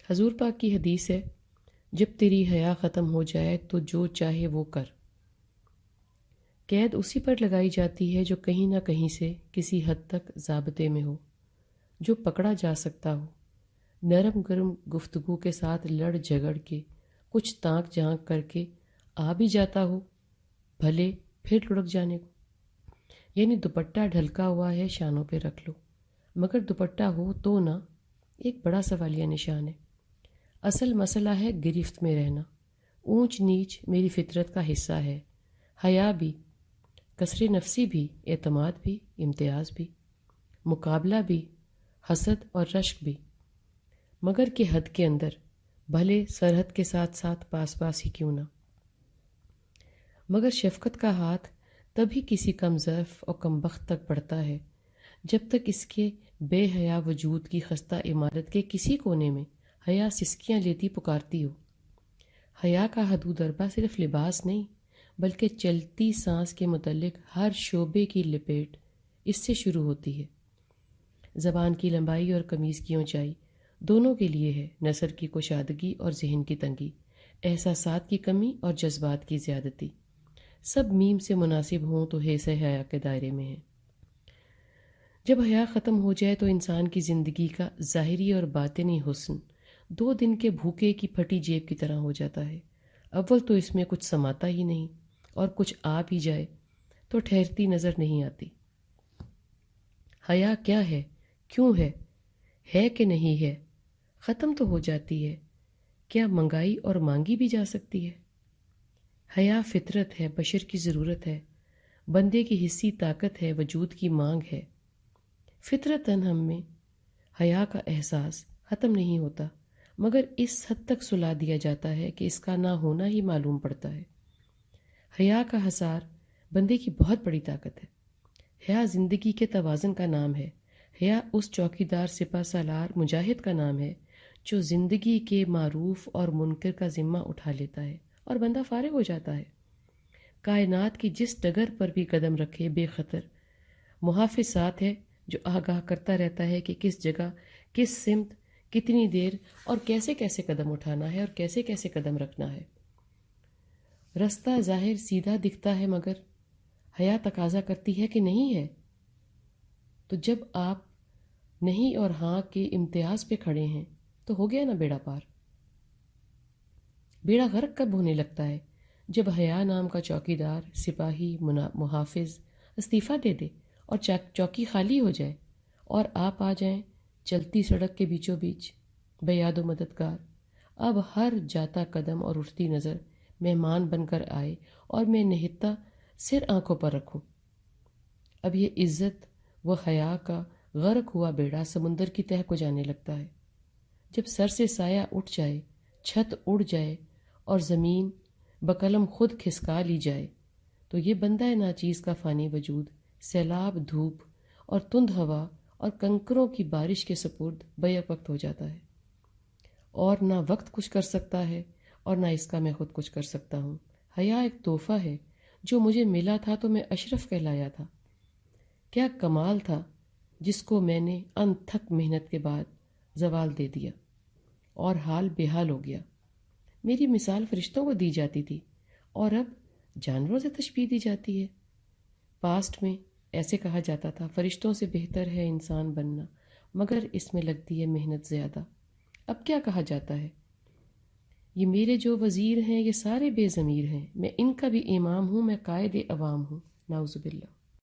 حضور پاک کی حدیث ہے، جب تیری حیا ختم ہو جائے تو جو چاہے وہ کر۔ قید اسی پر لگائی جاتی ہے جو کہیں نہ کہیں سے کسی حد تک ضابطے میں ہو، جو پکڑا جا سکتا ہو، نرم گرم گفتگو کے ساتھ لڑ جھگڑ کے، کچھ تانک جھانک کر کے آ بھی جاتا ہو، بھلے پھر لڑک جانے کو۔ یعنی دوپٹہ ڈھلکا ہوا ہے، شانوں پہ رکھ لو، مگر دوپٹہ ہو تو نہ، ایک بڑا سوالیہ نشان ہے۔ اصل مسئلہ ہے گرفت میں رہنا۔ اونچ نیچ میری فطرت کا حصہ ہے، حیا بھی، کسر نفسی بھی، اعتماد بھی، امتیاز بھی، مقابلہ بھی، حسد اور رشک بھی، مگر کہ حد کے اندر، بھلے سرحد کے ساتھ ساتھ پاس پاس ہی کیوں نہ۔ مگر شفقت کا ہاتھ تبھی کسی کم ظرف اور کم بخت تک بڑھتا ہے جب تک اس کے بے حیا وجود کی خستہ عمارت کے کسی کونے میں حیا سسکیاں لیتی پکارتی ہو۔ حیا کا حدود اربا صرف لباس نہیں، بلکہ چلتی سانس کے متعلق ہر شعبے کی لپیٹ اس سے شروع ہوتی ہے۔ زبان کی لمبائی اور قمیض کی اونچائی دونوں کے لیے ہے، نثر کی کشادگی اور ذہن کی تنگی، احساسات کی کمی اور جذبات کی زیادتی، سب میم سے مناسب ہوں تو حیث حیا کے دائرے میں ہیں۔ جب حیا ختم ہو جائے تو انسان کی زندگی کا ظاہری اور باطنی حسن 2 دن کے بھوکے کی پھٹی جیب کی طرح ہو جاتا ہے۔ اول تو اس میں کچھ سماتا ہی نہیں، اور کچھ آ بھی جائے تو ٹھہرتی نظر نہیں آتی۔ حیا کیا ہے، کیوں ہے کہ نہیں ہے، ختم تو ہو جاتی ہے، کیا منگائی اور مانگی بھی جا سکتی ہے؟ حیا فطرت ہے، بشر کی ضرورت ہے، بندے کی حصی طاقت ہے، وجود کی مانگ ہے۔ فطرتاً ہم میں حیا کا احساس ختم نہیں ہوتا، مگر اس حد تک سلا دیا جاتا ہے کہ اس کا نہ ہونا ہی معلوم پڑتا ہے۔ حیا کا حصار بندے کی بہت بڑی طاقت ہے۔ حیا زندگی کے توازن کا نام ہے۔ حیا اس چوکیدار سپہ سالار مجاہد کا نام ہے جو زندگی کے معروف اور منکر کا ذمہ اٹھا لیتا ہے اور بندہ فارغ ہو جاتا ہے۔ کائنات کی جس ڈگر پر بھی قدم رکھے بے خطر محافظ ساتھ ہے جو آگاہ کرتا رہتا ہے کہ کس جگہ، کس سمت، کتنی دیر اور کیسے کیسے قدم اٹھانا ہے اور کیسے کیسے قدم رکھنا ہے۔ رستہ ظاہر سیدھا دکھتا ہے، مگر حیا تقاضا کرتی ہے کہ نہیں ہے۔ تو جب آپ نہیں اور ہاں کے امتیاز پہ کھڑے ہیں تو ہو گیا نا بیڑا پار۔ بیڑا غرق کب ہونے لگتا ہے؟ جب حیا نام کا چوکیدار، سپاہی، محافظ استعفیٰ دے دے اور چوکی خالی ہو جائے اور آپ آ جائیں چلتی سڑک کے بیچوں بیچ، بے یاد و مددگار۔ اب ہر جاتا قدم اور اٹھتی نظر مہمان بن کر آئے اور میں نہتا سر آنکھوں پر رکھوں۔ اب یہ عزت و حیا کا غرق ہوا بیڑا سمندر کی تہہ کو جانے لگتا ہے۔ جب سر سے سایہ اٹھ جائے، چھت اڑ جائے اور زمین بقلم خود کھسکا لی جائے تو یہ بندہ ناچیز کا فانی وجود سیلاب دھوپ اور تند ہوا اور کنکروں کی بارش کے سپرد بیک وقت ہو جاتا ہے، اور نہ وقت کچھ کر سکتا ہے اور نہ اس کا میں خود کچھ کر سکتا ہوں۔ حیا ایک تحفہ ہے جو مجھے ملا تھا تو میں اشرف کہلایا تھا۔ کیا کمال تھا جس کو میں نے انتھک محنت کے بعد زوال دے دیا اور حال بے حال ہو گیا۔ میری مثال فرشتوں کو دی جاتی تھی اور اب جانوروں سے تشبیہ دی جاتی ہے۔ پاسٹ میں ایسے کہا جاتا تھا فرشتوں سے بہتر ہے انسان بننا، مگر اس میں لگتی ہے محنت زیادہ۔ اب کیا کہا جاتا ہے؟ یہ میرے جو وزیر ہیں یہ سارے بے ضمیر ہیں، میں ان کا بھی امام ہوں، میں قائد عوام ہوں۔ نعوذ باللہ۔